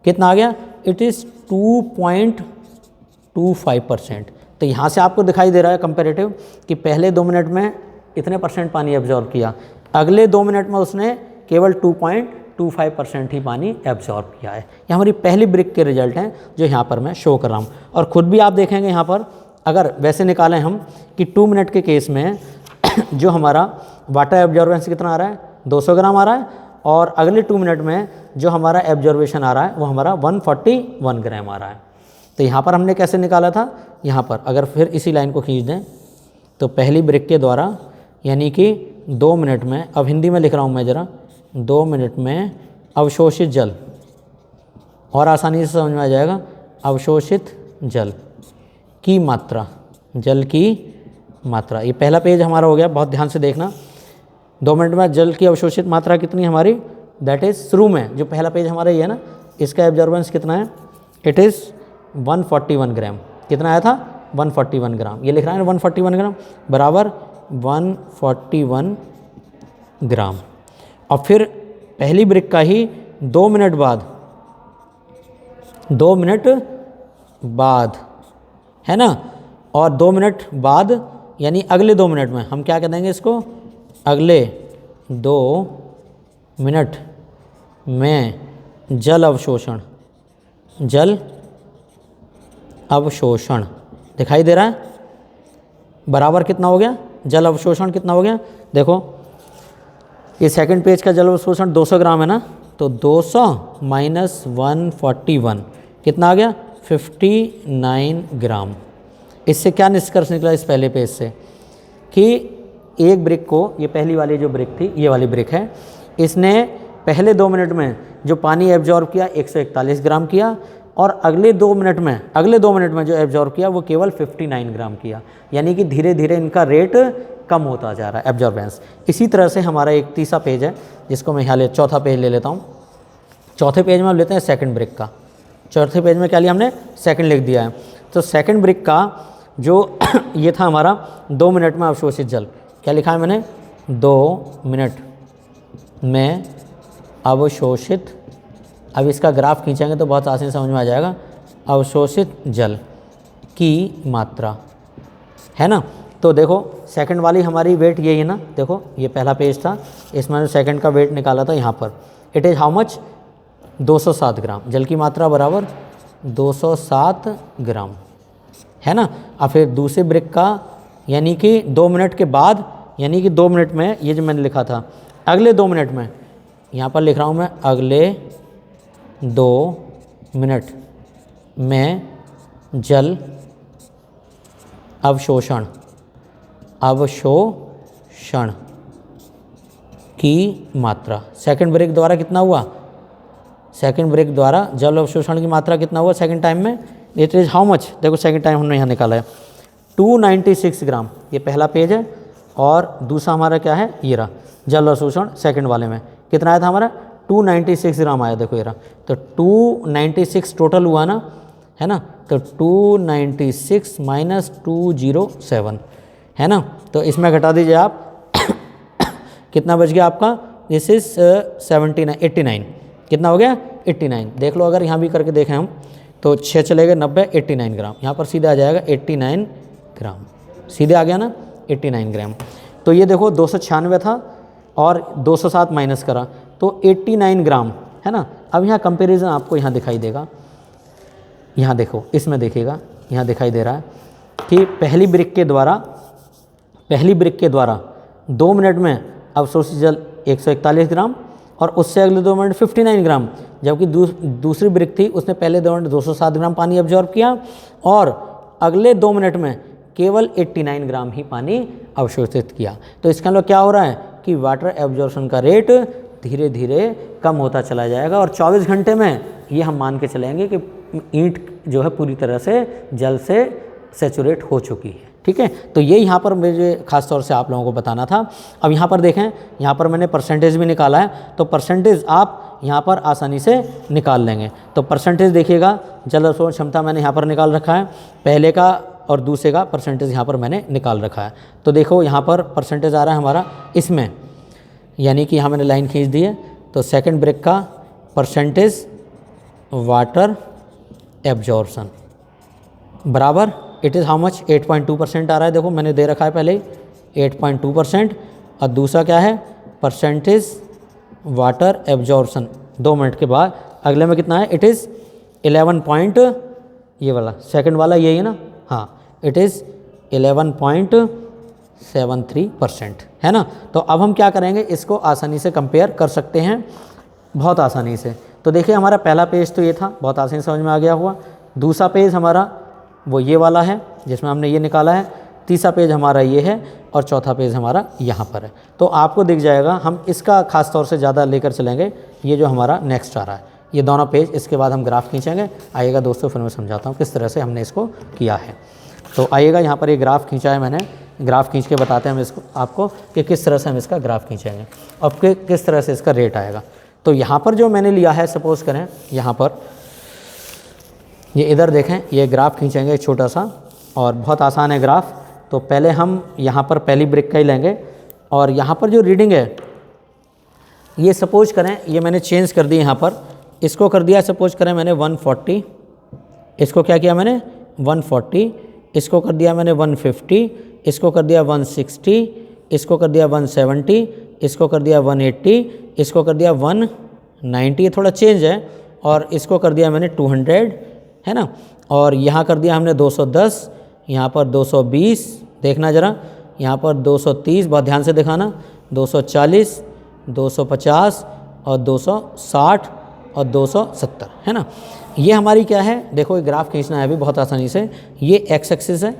कितना आ गया, इट इज़ 2.25%। तो यहाँ से आपको दिखाई दे रहा है कंपैरेटिव कि पहले 2 मिनट में इतने परसेंट पानी एब्जॉर्ब किया, अगले 2 मिनट में उसने केवल 2.25% ही पानी एब्जॉर्ब किया है। ये हमारी पहली ब्रिक के रिजल्ट हैं जो यहाँ पर मैं शो कर रहा हूँ। और ख़ुद भी आप देखेंगे यहाँ पर अगर वैसे निकालें हम कि 2 मिनट के केस में जो हमारा वाटर एब्जॉर्बेंस कितना आ रहा है 200 ग्राम आ रहा है, और अगले 2 मिनट में जो हमारा एब्जॉर्बेशन आ रहा है वो हमारा 141 ग्राम आ रहा है। तो यहाँ पर हमने कैसे निकाला था, यहाँ पर अगर फिर इसी लाइन को खींच दें तो पहली ब्रिक के द्वारा यानी कि 2 मिनट में, अब हिंदी में लिख रहा हूँ मैं ज़रा, 2 मिनट में अवशोषित जल, और आसानी से समझ में आ जाएगा, अवशोषित जल की मात्रा, जल की मात्रा। ये पहला पेज हमारा हो गया, बहुत ध्यान से देखना। 2 मिनट में जल की अवशोषित मात्रा कितनी हमारी, दैट इज़ शुरू में जो पहला पेज हमारा ये है ना, इसका एब्जॉर्बेंस कितना है, इट इज़ 141 ग्राम। कितना आया था 141 ग्राम, ये लिख रहा है 141 ग्राम बराबर 141 ग्राम। और फिर पहली ब्रिक का ही 2 मिनट बाद, 2 मिनट बाद, है ना, और 2 मिनट बाद यानी अगले 2 मिनट में हम क्या कह देंगे इसको, अगले 2 मिनट में जल अवशोषण, जल अवशोषण दिखाई दे रहा है, बराबर कितना हो गया, जल अवशोषण कितना हो गया, देखो ये सेकंड पेज का जल अवशोषण 200 ग्राम है ना, तो 200 माइनस 141 कितना आ गया 59 ग्राम। इससे क्या निष्कर्ष निकला इस पहले पेज से कि एक ब्रिक को, ये पहली वाली जो ब्रिक थी, ये वाली ब्रिक है, इसने पहले 2 मिनट में जो पानी एब्जॉर्ब किया 141 ग्राम किया, और अगले 2 मिनट में जो एब्जॉर्ब किया वो केवल 59 ग्राम किया। यानी कि धीरे धीरे इनका रेट कम होता जा रहा है एब्जॉर्बेंस। इसी तरह से हमारा एक तीसरा पेज है जिसको मैं यहाँ चौथा पेज ले लेता हूँ। चौथे पेज में हम लेते हैं सेकंड ब्रिक का। चौथे पेज में क्या लिया हमने, सेकंड लिख दिया है। तो सेकंड ब्रिक का जो ये था हमारा 2 मिनट में अवशोषित जल, क्या लिखा है मैंने, 2 मिनट में अवशोषित, अब इसका ग्राफ खींचेंगे तो बहुत आसानी समझ में आ जाएगा, अवशोषित जल की मात्रा, है ना। तो देखो सेकंड वाली हमारी वेट यही है ना, देखो ये पहला पेज था, इसमें सेकंड का वेट निकाला था यहाँ पर, इट इज़ हाउ मच 207 ग्राम, जल की मात्रा बराबर 207 ग्राम, है ना। अब फिर दूसरे ब्रिक का यानी कि 2 मिनट के बाद, यानी कि 2 मिनट में, ये जो मैंने लिखा था अगले 2 मिनट में, यहाँ पर लिख रहा हूँ मैं अगले 2 मिनट में जल अवशोषण की मात्रा, सेकंड ब्रेक द्वारा कितना हुआ, सेकंड ब्रेक द्वारा जल अवशोषण की मात्रा कितना हुआ सेकंड टाइम में, इट इज़ हाउ मच, देखो सेकंड टाइम हमने यहाँ निकाला है 296 ग्राम, ये पहला पेज है। और दूसरा हमारा क्या है, ये रहा जल अवशोषण सेकंड वाले में कितना आया था हमारा 296 ग्राम आया, देखो ये रहा। तो 296 टोटल हुआ ना, है ना। तो 296 माइनस 207, है ना। तो इसमें घटा दीजिए आप कितना बच गया आपका, दिस इज 89, कितना हो गया 89। देख लो अगर यहाँ भी करके देखें हम तो 6 चले गए 90, 89 ग्राम, यहाँ पर सीधे आ जाएगा 89 ग्राम, सीधे आ गया ना 89 ग्राम। तो ये देखो 296 था और 207 माइनस करा तो 89 ग्राम, है ना। अब यहाँ कंपेरिजन आपको यहाँ दिखाई देगा, यहाँ देखो इसमें देखिएगा, यहाँ दिखाई दे रहा है कि पहली ब्रिक के द्वारा 2 मिनट में अवशोषित जल 141 ग्राम और उससे अगले 2 मिनट 59 ग्राम, जबकि दूसरी ब्रिक थी उसने पहले 2 मिनट 207 ग्राम पानी एब्जॉर्ब किया और अगले 2 मिनट में केवल 89 ग्राम ही पानी अवशोषित किया। तो इसका मतलब क्या हो रहा है कि वाटर एब्जॉर्प्शन का रेट धीरे धीरे कम होता चला जाएगा और 24 घंटे में ये हम मान के चलेंगे कि ईंट जो है पूरी तरह से जल से सेचुरेट हो चुकी है, ठीक है। तो ये यहाँ पर मुझे खास तौर से आप लोगों को बताना था। अब यहाँ पर देखें, यहाँ पर मैंने परसेंटेज भी निकाला है, तो परसेंटेज आप यहाँ पर आसानी से निकाल लेंगे। तो परसेंटेज देखिएगा, जल अवशोषण क्षमता मैंने यहाँ पर निकाल रखा है, पहले का और दूसरे का परसेंटेज यहाँ पर मैंने निकाल रखा है। तो देखो यहाँ पर परसेंटेज आ रहा है हमारा इसमें, यानी कि यहाँ मैंने लाइन खींच दी है। तो सेकेंड ब्रेक का परसेंटेज वाटर एब्जॉर्प्शन बराबर इट इज़ हाउ मच, 8.2% आ रहा है। देखो मैंने दे रखा है पहले ही 8.2%। और दूसरा क्या है, परसेंटेज वाटर एब्जॉर्प्शन 2 मिनट के बाद अगले में कितना है, इट इज़ 11 पॉइंट, ये वाला सेकंड वाला यही है ना, हाँ इट इज़ 11.73%, है ना। तो अब हम क्या करेंगे, इसको आसानी से कंपेयर कर सकते हैं, बहुत आसानी से। तो देखिए हमारा पहला पेज तो ये था, बहुत आसानी से समझ में आ गया हुआ। दूसरा पेज हमारा वो ये वाला है जिसमें हमने ये निकाला है, तीसरा पेज हमारा ये है और चौथा पेज हमारा यहाँ पर है। तो आपको दिख जाएगा, हम इसका खास तौर से ज़्यादा लेकर चलेंगे, ये जो हमारा नेक्स्ट आ रहा है ये दोनों पेज, इसके बाद हम ग्राफ खींचेंगे। आइएगा दोस्तों, फिर मैं समझाता हूँ किस तरह से हमने इसको किया है। तो आइएगा, यहाँ पर ये ग्राफ खींचा है मैंने, ग्राफ खींच के बताते हैं हम इसको आपको कि किस तरह से हम इसका ग्राफ खींचेंगे और किस तरह से इसका रेट आएगा। तो यहाँ पर जो मैंने लिया है, सपोज़ करें यहाँ पर ये इधर देखें, ये ग्राफ खींचेंगे छोटा सा और बहुत आसान है ग्राफ। तो पहले हम यहाँ पर पहली ब्रिक का ही लेंगे और यहाँ पर जो रीडिंग है ये सपोज करें, ये मैंने चेंज कर दी, यहाँ पर इसको कर दिया सपोज करें मैंने 140, इसको क्या किया मैंने 140, इसको कर दिया मैंने 150, इसको कर दिया 160, इसको कर दिया 170, इसको कर दिया 180, इसको कर दिया 190, ये थोड़ा चेंज है, और इसको कर दिया मैंने 200, है ना। और यहाँ कर दिया हमने 210, यहाँ पर 220, देखना ज़रा, यहाँ पर 230, बहुत ध्यान से दिखाना, 240, 250 और 260 और 270, है ना। ये हमारी क्या है, देखो ये ग्राफ खींचना है अभी बहुत आसानी से। ये एक्स एक्सिस है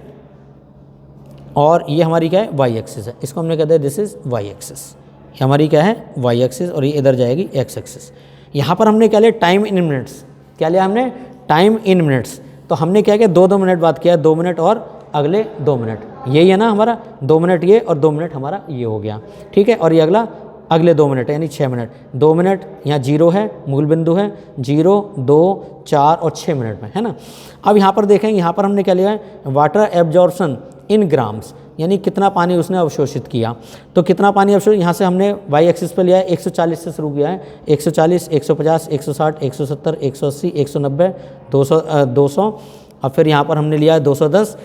और ये हमारी क्या है, वाई एक्सिस है। इसको हमने कहते हैं दिस इज़ वाई एक्सिस, ये हमारी क्या है वाई एक्सिस, और ये इधर जाएगी एक्स एक्सिस। यहाँ पर हमने क्या लिया, टाइम इन मिनट्स, क्या लिया हमने, टाइम इन मिनट्स। तो हमने क्या किया, 2-2 मिनट बाद किया, 2 मिनट और अगले 2 मिनट, यही है ना हमारा, 2 मिनट ये और 2 मिनट हमारा ये हो गया, ठीक है। और ये अगला अगले 2 मिनट यानी 6 मिनट, 2 मिनट यहाँ 0 है, मूल बिंदु है, 0, 2, 4 और 6 मिनट में, है ना। अब यहाँ पर देखेंगे, यहाँ पर हमने क्या लिया है, वाटर एब्जॉर्प्शन इन ग्राम्स, यानी कितना पानी उसने अवशोषित किया। तो कितना पानी अवशोषित, यहाँ से हमने वाई एक्सिस पे लिया है, 140 से शुरू किया है, 140, 150, 160, 170, 180, 190, 200 और फिर यहाँ पर हमने लिया है 210,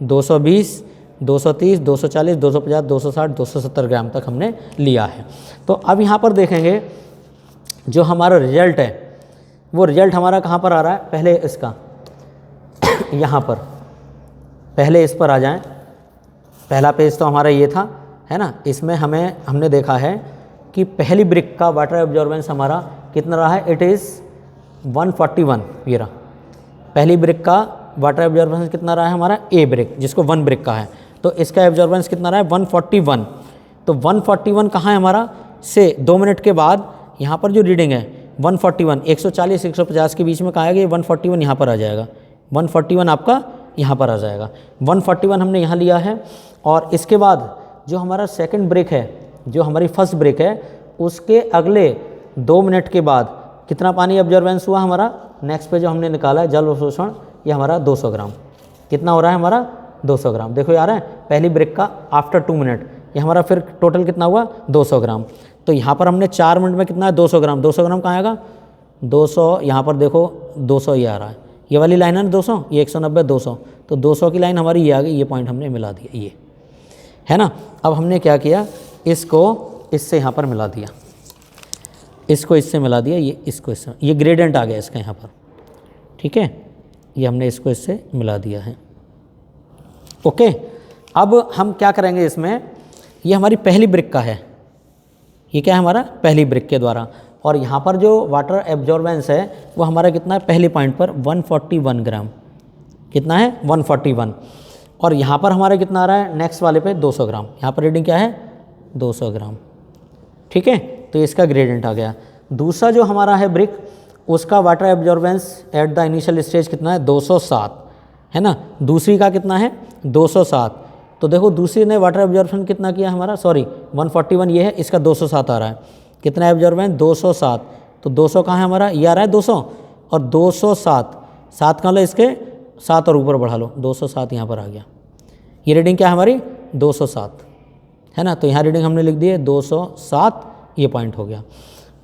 220, 230, 240, 250, 260, 270 ग्राम तक हमने लिया है। तो अब यहाँ पर देखेंगे जो हमारा रिजल्ट है, वो रिजल्ट हमारा कहाँ पर आ रहा है, पहले इसका यहाँ पर, पहले इस पर आ जाएं। पहला पेज तो हमारा ये था, है ना। इसमें हमने देखा है कि पहली ब्रिक का वाटर एब्जॉर्बेंस हमारा कितना रहा है, इट इज़ 141। ये रहा पहली ब्रिक का वाटर एब्जॉर्बेंस कितना रहा है हमारा, ए ब्रिक जिसको 1 ब्रिक का है, तो इसका एब्जॉर्बेंस कितना रहा है 141। तो 141 कहाँ है हमारा, से 2 मिनट के बाद यहाँ पर जो रीडिंग है 141, 140 150 के बीच में कहाँ आएगा, ये 141 यहाँ पर आ जाएगा, 141 आपका यहाँ पर आ जाएगा। 141 हमने यहाँ लिया है। और इसके बाद जो हमारा सेकंड ब्रेक है, जो हमारी फर्स्ट ब्रेक है, उसके अगले 2 मिनट के बाद कितना पानी एब्जॉर्बेंस हुआ हमारा, नेक्स्ट पे जो हमने निकाला है जल अवशोषण, ये हमारा 200 ग्राम। कितना हो रहा है हमारा 200 ग्राम। देखो यार है पहली ब्रेक का आफ्टर 2 मिनट, ये हमारा फिर टोटल कितना हुआ 200 ग्राम। तो यहाँ पर हमने 4 मिनट में कितना है 200 ग्राम। 200 ग्राम कहाँ आएगा 200, यहाँ पर देखो 200 ये आ रहा है, ये वाली लाइन है ना 200, ये 190 200, तो 200 की लाइन हमारी ये आ गई, ये पॉइंट हमने मिला दिया, ये है ना। अब हमने क्या किया, इसको इससे यहाँ पर मिला दिया, इसको इससे मिला दिया, ये इसको इससे, ये ग्रेडियंट आ गया इसका यहाँ पर, ठीक है। ये हमने इसको इससे मिला दिया है, ओके। अब हम क्या करेंगे इसमें, ये हमारी पहली ब्रिक का है, ये क्या है हमारा पहली ब्रिक के द्वारा, और यहाँ पर जो वाटर एब्जॉर्बेंस है वो हमारा कितना है, पहले पॉइंट पर 141 ग्राम, कितना है 141। और यहाँ पर हमारा कितना आ रहा है नेक्स्ट वाले पे 200 ग्राम, यहाँ पर रीडिंग क्या है 200 ग्राम, ठीक है। तो इसका ग्रेडियंट आ गया। दूसरा जो हमारा है ब्रिक, उसका water absorbance at the initial stage कितना है 207, है ना। दूसरी का कितना है 207। तो देखो दूसरी ने वाटर एब्जॉर्बेंस कितना किया हमारा, सॉरी 141 ये है, इसका 207 आ रहा है। कितना एब्जॉर्बेंस 207, तो 200 कहाँ है हमारा, ये आ रहा है 200 और 207, 7 का लो इसके 7 और ऊपर बढ़ा लो, 207 यहाँ पर आ गया। ये रीडिंग क्या है हमारी 207, है ना। तो यहाँ रीडिंग हमने लिख दी है 207, ये पॉइंट हो गया।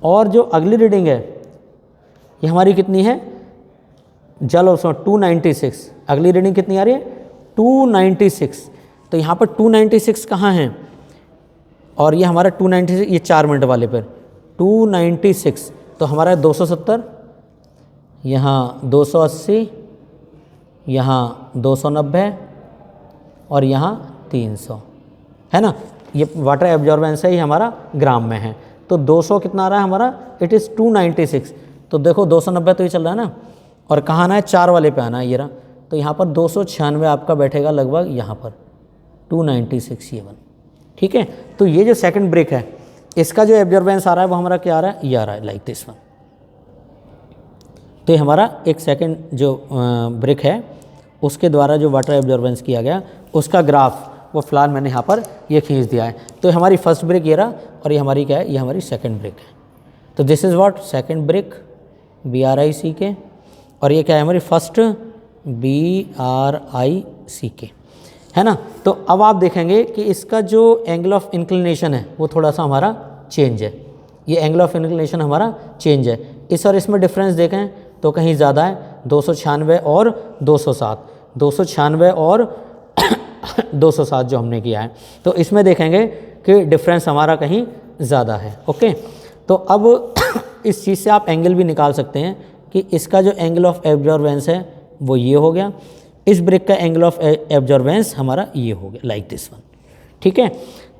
और जो अगली रीडिंग है ये हमारी कितनी है, जल अवशोषण 296, अगली रीडिंग कितनी आ रही है 296। तो यहाँ पर 296 कहाँ है, और ये हमारा 296, ये 4 मिनट वाले पर 296, तो हमारा 270, यहाँ 280, यहाँ 290 और यहाँ 300, है ना। ये वाटर एब्जॉर्बेंस है, ये हमारा ग्राम में है। तो 200 कितना आ रहा है हमारा, इट इज़ 296। तो देखो 290 तो ये चल रहा है ना, और कहाँ आना है 4 वाले पे आना है, ये रहा। तो यहाँ पर 296 आपका बैठेगा लगभग यहाँ पर 296 ये 1, ठीक है। तो ये जो सेकंड ब्रेक है, इसका जो एब्जॉर्बेंस आ रहा है वो हमारा क्या आ रहा है, ये आ रहा है लाइक दिस वन। तो ये हमारा एक सेकंड जो ब्रेक है उसके द्वारा जो वाटर एब्जॉर्बेंस किया गया उसका ग्राफ वो फिलहाल मैंने यहाँ पर ये खींच दिया है। तो हमारी फर्स्ट ब्रेक ये रहा, और ये हमारी क्या है, ये हमारी सेकंड ब्रेक है। तो this is what second brick BRICK, और ये क्या है हमारी फर्स्ट BRICK, है ना। तो अब आप देखेंगे कि इसका जो एंगल ऑफ इंक्लिनेशन है वो थोड़ा सा हमारा चेंज है, ये एंगल ऑफ इंक्लिनेशन हमारा चेंज है। इस और इसमें डिफरेंस देखें तो कहीं ज़्यादा है, 296 और 207, 296 और 207 जो हमने किया है। तो इसमें देखेंगे कि डिफरेंस हमारा कहीं ज़्यादा है, ओके। तो अब इस चीज़ से आप एंगल भी निकाल सकते हैं कि इसका जो एंगल ऑफ एब्जॉर्बेंस है वो ये हो गया, इस ब्रेक का एंगल ऑफ एब्जॉर्बेंस हमारा ये हो गया लाइक दिस वन, ठीक है।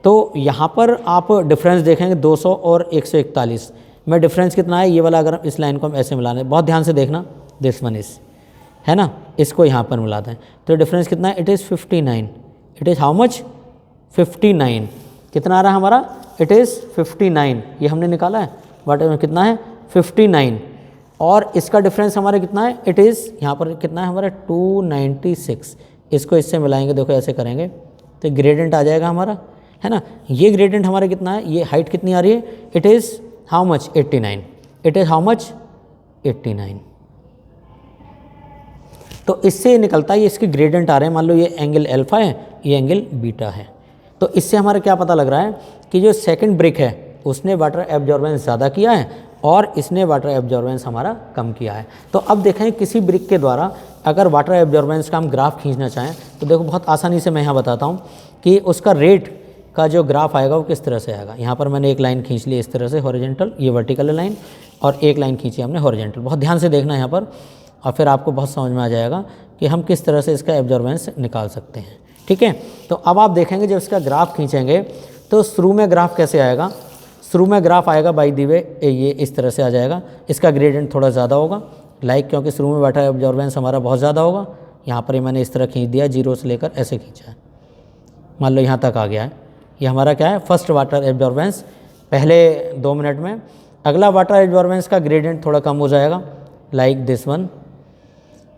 तो यहाँ पर आप डिफरेंस देखेंगे 200 और 141 में डिफरेंस कितना है, ये वाला अगर इस लाइन को हम ऐसे मिलाने, बहुत ध्यान से देखना, दिस वन इस, है ना, इसको यहाँ पर मिलाते हैं तो डिफरेंस कितना है, it is 59, it is how much 59, कितना आ रहा है हमारा, इट इज़ 59, ये हमने निकाला है, बट कितना है 59, और इसका डिफरेंस हमारा कितना है, इट इज़ यहाँ पर कितना है हमारा 296, इसको इससे मिलाएंगे, देखो ऐसे करेंगे तो ग्रेडियंट आ जाएगा हमारा, है ना। ये ग्रेडियंट हमारा कितना है, ये हाइट कितनी आ रही है, it is how much 89, it is how much 89। तो इससे ये निकलता है, ये इसके ग्रेडियंट आ रहे हैं, मान लो ये एंगल अल्फा है, ये एंगल बीटा है। तो इससे हमारा क्या पता लग रहा है कि जो सेकंड ब्रेक है उसने वाटर एब्जॉर्बेंस ज़्यादा किया है और इसने वाटर एब्जॉर्बेंस हमारा कम किया है। तो अब देखें किसी ब्रिक के द्वारा अगर वाटर एब्जॉर्बेंस का हम ग्राफ खींचना चाहें तो देखो बहुत आसानी से मैं यहाँ बताता हूँ कि उसका रेट का जो ग्राफ आएगा वो किस तरह से आएगा। यहाँ पर मैंने एक लाइन खींच ली इस तरह से हॉरिजॉन्टल, ये वर्टिकल लाइन, और एक लाइन खींची हमने हॉरिजॉन्टल। बहुत ध्यान से देखना है यहाँ पर, और फिर आपको बहुत समझ में आ जाएगा कि हम किस तरह से इसका एब्जॉर्बेंस निकाल सकते हैं। ठीक है, तो अब आप देखेंगे जब इसका ग्राफ खींचेंगे तो शुरू में ग्राफ कैसे आएगा, शुरू में ग्राफ आएगा बाय द वे ये इस तरह से आ जाएगा। इसका ग्रेडियंट थोड़ा ज़्यादा होगा क्योंकि शुरू में वाटर एब्जॉर्बेंस हमारा बहुत ज़्यादा होगा। यहाँ पर मैंने इस तरह खींच दिया, 0 से लेकर ऐसे खींचा है, मान लो यहाँ तक आ गया है। ये हमारा क्या है, फर्स्ट वाटर एब्जॉर्बेंस पहले 2 मिनट में। अगला वाटर एब्जॉर्बेंस का ग्रेडियंट थोड़ा कम हो जाएगा लाइक दिस वन।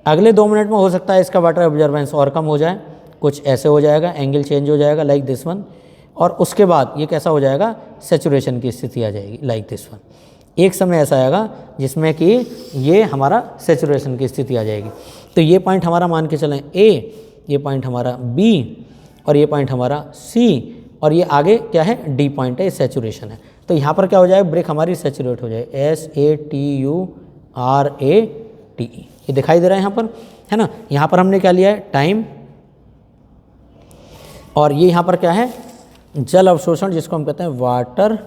अगले 2 मिनट में हो सकता है इसका वाटर एब्जॉर्बेंस और कम हो जाए, कुछ ऐसे हो जाएगा, एंगल चेंज हो जाएगा लाइक दिस वन। और उसके बाद ये कैसा हो जाएगा, सेचुरेशन की स्थिति आ जाएगी लाइक दिस वन। एक समय ऐसा आएगा जिसमें कि ये हमारा सेचुरेशन की स्थिति आ जाएगी। तो ये पॉइंट हमारा मान के चलें A, ये पॉइंट हमारा B, और ये पॉइंट हमारा C, और ये आगे क्या है, D पॉइंट है, ये सेचुरेशन है। तो यहाँ पर क्या हो जाएगा, ब्रिक हमारी सेचुरेट हो जाए, SATURATE। ये दिखाई दे रहा है यहाँ पर, है ना। यहाँ पर हमने क्या लिया है, टाइम, और ये यहाँ पर क्या है, जल अवशोषण, जिसको हम कहते हैं water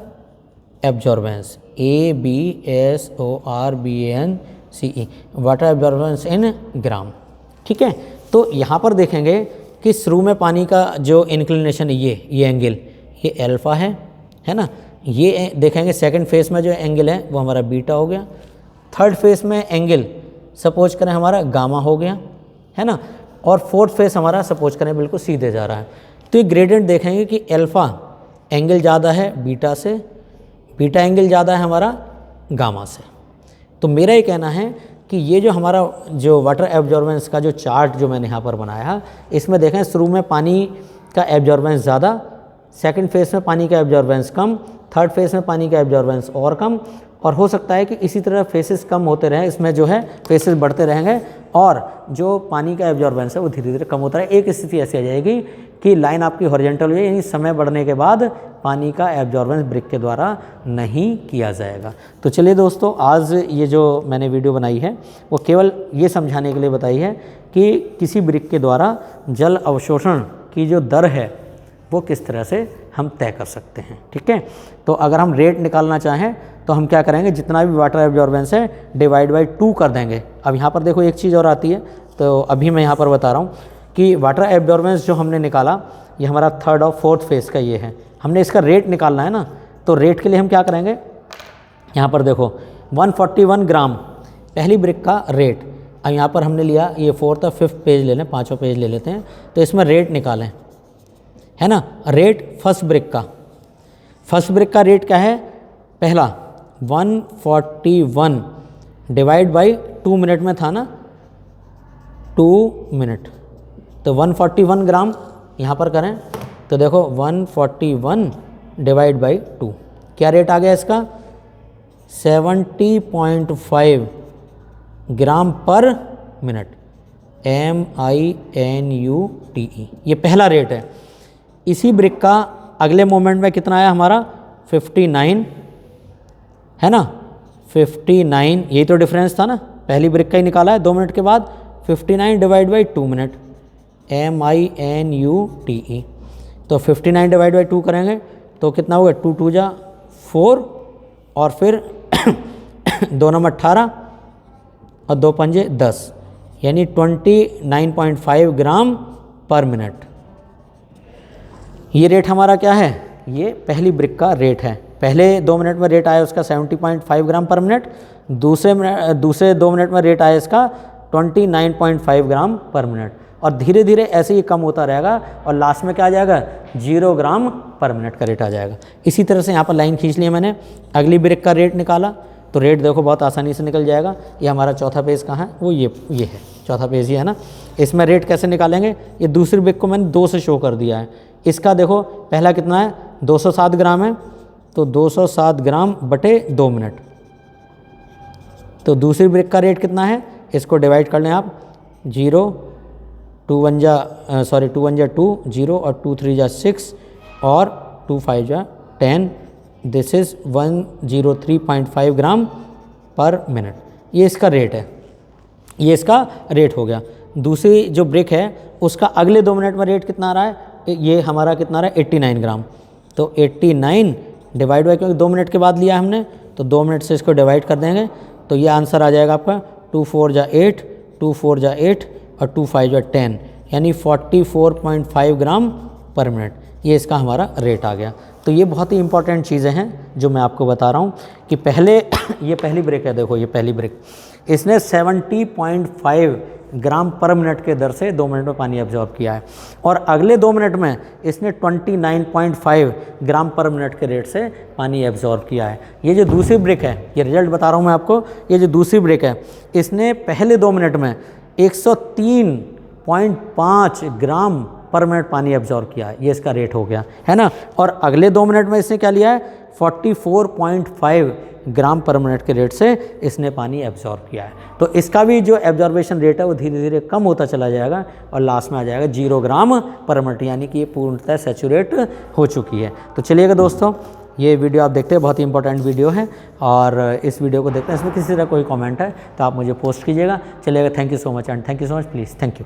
absorbance, ABSORBANCE, water absorbance in gram. ठीक है, तो यहाँ पर देखेंगे कि शुरू में पानी का जो इंक्लिनेशन है, ये एंगल, ये अल्फा है ना। ये देखेंगे सेकंड फेज में जो एंगल है वो हमारा बीटा हो गया। थर्ड फेज में एंगल सपोज करें हमारा गामा हो गया, है ना। और फोर्थ फेज हमारा सपोज करें बिल्कुल सीधे जा रहा है। तो ये ग्रेडियंट देखेंगे कि अल्फा एंगल ज़्यादा है बीटा से, बीटा एंगल ज़्यादा है हमारा गामा से। तो मेरा ये कहना है कि ये जो हमारा जो वाटर एब्जॉर्बेंस का जो चार्ट जो मैंने यहाँ पर बनाया है, इसमें देखें शुरू में पानी का एब्जॉर्बेंस ज़्यादा, सेकंड फेज में पानी का एब्जॉर्बेंस कम, थर्ड फेज में पानी का एब्जॉर्बेंस और कम, और हो सकता है कि इसी तरह फेसेस कम होते रहें, इसमें जो है फेसेस बढ़ते रहेंगे और जो पानी का एब्जॉर्बेंस है वो धीरे धीरे कम होता है। एक स्थिति ऐसी आ जाएगी कि लाइन आपकी हॉरिजॉन्टल हो जाए, यानी समय बढ़ने के बाद पानी का एब्जॉर्बेंस ब्रिक के द्वारा नहीं किया जाएगा। तो चलिए दोस्तों, आज ये जो मैंने वीडियो बनाई है वो केवल ये समझाने के लिए बताई है कि किसी ब्रिक के द्वारा जल अवशोषण की जो दर है वो किस तरह से हम तय कर सकते हैं। ठीक है, तो अगर हम रेट निकालना चाहें तो हम क्या करेंगे, जितना भी वाटर एब्जॉर्बेंस है डिवाइड बाई 2 कर देंगे। अब यहाँ पर देखो एक चीज़ और आती है, तो अभी मैं यहाँ पर बता रहा हूँ कि वाटर एब्जॉर्बेंस जो हमने निकाला ये हमारा थर्ड और फोर्थ फेज का ये है, हमने इसका रेट निकालना है ना। तो रेट के लिए हम क्या करेंगे, यहाँ पर देखो 141 ग्राम पहली ब्रिक का रेट। अब यहाँ पर हमने लिया ये फोर्थ और फिफ्थ पेज ले लें, पाँचों पेज ले लेते हैं, तो इसमें रेट निकालें, है ना। रेट फर्स्ट ब्रिक का, फर्स्ट ब्रिक का रेट क्या है, पहला 141 डिवाइड बाई 2 मिनट में था ना, 2 मिनट, तो 141 ग्राम यहाँ पर करें तो देखो 141 डिवाइड बाई 2 क्या रेट आ गया इसका, 70.5 ग्राम पर मिनट, MINUTE, ये पहला रेट है। इसी ब्रिक का अगले मोमेंट में कितना आया हमारा 59, है ना, 59, यही तो डिफरेंस था ना, पहली ब्रिक का ही निकाला है 2 मिनट के बाद। 59 डिवाइड बाई 2 मिनट, MINUTE, तो 59 डिवाइड बाई 2 करेंगे तो कितना होगा, 2 2 जा 4, और फिर 2 नंबर 18 और 2 पंजे 10, यानी 29.5 ग्राम पर मिनट। ये रेट हमारा क्या है, ये पहली ब्रिक का रेट है। पहले 2 मिनट में रेट आया उसका 70.5 ग्राम पर मिनट, दूसरे 2 मिनट में रेट आया इसका 29.5 ग्राम पर मिनट, और धीरे धीरे ऐसे ही कम होता रहेगा और लास्ट में क्या आ जाएगा, 0 ग्राम पर मिनट का रेट आ जाएगा। इसी तरह से यहाँ पर लाइन खींच ली मैंने, अगली ब्रिक का रेट निकाला तो रेट देखो बहुत आसानी से निकल जाएगा। ये हमारा चौथा पेज कहाँ है, वो ये है चौथा पेज, ये है ना। इसमें रेट कैसे निकालेंगे, ये दूसरी ब्रिक को मैंने 2 से शो कर दिया है। इसका देखो पहला कितना है, 207 ग्राम है, तो 207 ग्राम बटे 2 मिनट, तो दूसरी ब्रिक का रेट कितना है, इसको डिवाइड कर लें आप, 0 2 1 जा 2 0 और 2 3 जा 6 और 2 5 जा 10, दिस इज़ 103.5 ग्राम पर मिनट। ये इसका रेट है, ये इसका रेट हो गया। दूसरी जो ब्रिक है उसका अगले 2 मिनट में रेट कितना आ रहा है, ये हमारा कितना आ रहा है 89 ग्राम, तो 89 डिवाइड बाई, क्योंकि 2 मिनट के बाद लिया हमने, तो 2 मिनट से इसको डिवाइड कर देंगे तो ये आंसर आ जाएगा आपका 2 4 जा 8, 2 4 जा 8 और 2 5 जा 10, यानी 44.5 ग्राम पर मिनट। ये इसका हमारा रेट आ गया। तो ये बहुत ही इंपॉर्टेंट चीज़ें हैं जो मैं आपको बता रहा हूँ कि पहले ये पहली ब्रेक है, देखो ये पहली ब्रेक, इसने 70.5 ग्राम पर मिनट के दर से 2 मिनट में पानी एब्जॉर्ब किया है, और अगले 2 मिनट में इसने 29.5 ग्राम पर मिनट के रेट से पानी एब्जॉर्ब किया है। ये जो दूसरी ब्रेक है, ये रिजल्ट बता रहा हूँ मैं आपको, ये जो दूसरी ब्रेक है इसने पहले 2 मिनट में 103.5 ग्राम पर मिनट पानी एब्जॉर्ब किया है, ये इसका रेट हो गया है ना। और अगले 2 मिनट में इसने क्या लिया है, 44.5 ग्राम पर मिनट के रेट से इसने पानी एब्जॉर्ब किया है। तो इसका भी जो एब्जॉर्बेशन रेट है वो धीरे धीरे कम होता चला जाएगा और लास्ट में आ जाएगा 0 ग्राम पर मिनट, यानी कि ये पूर्णतः सैचुरेट हो चुकी है। तो चलिएगा दोस्तों, ये वीडियो आप देखते हैं, बहुत ही इंपॉर्टेंट वीडियो है, और इस वीडियो को देखते हैं, इसमें किसी तरह कोई कमेंट है तो आप मुझे पोस्ट कीजिएगा। चलिएगा, thank you so much and thank you so much, please, thank you.